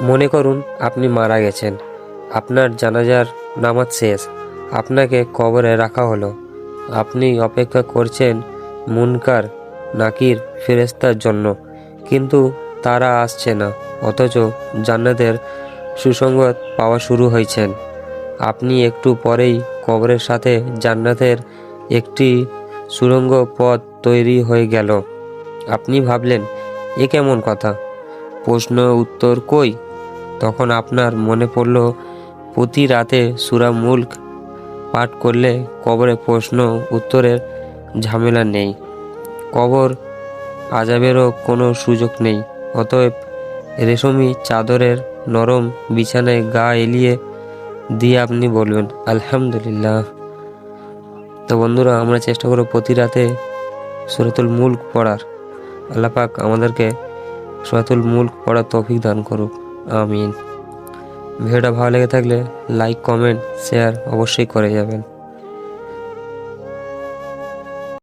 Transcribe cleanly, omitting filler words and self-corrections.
মনে করুন আপনি মারা গেছেন, আপনার জানাজার নামাজ শেষ, আপনাকে কবরে রাখা হলো। আপনি অপেক্ষা করছেন মুনকার নাকির ফেরেশতার জন্য, কিন্তু তারা আসছে না। অথচ জান্নাতের সুসংবাদ পাওয়া শুরু হয়েছেন। আপনি একটু পরেই কবরের সাথে জান্নাতের একটি সুড়ঙ্গ পথ তৈরি হয়ে গেল। আপনি ভাবলেন, এ কেমন কথা, প্রশ্ন উত্তর কই? তখন আপনার মনে পড়ল, প্রতি রাতে সূরা মুলক পাঠ করলে কবরে প্রশ্ন উত্তরের ঝামেলা নেই, কবর আজাবেরও কোনো সুযোগ নেই। অতএব রেশমি চাদরের নরম বিছানায় গা এলিয়ে দিয়ে আপনি বলবেন, আলহামদুলিল্লাহ। তো বন্ধুরা, আমরা চেষ্টা করব প্রতি রাতে সূরাতুল মুলক পড়ার। আল্লাহ পাক আমাদেরকে সূরাতুল মুলক পড়ার তৌফিক দান করুক, আমিন। ভিডিওটা ভালো লেগে থাকলে লাইক, কমেন্ট, শেয়ার অবশ্যই করে যাবেন।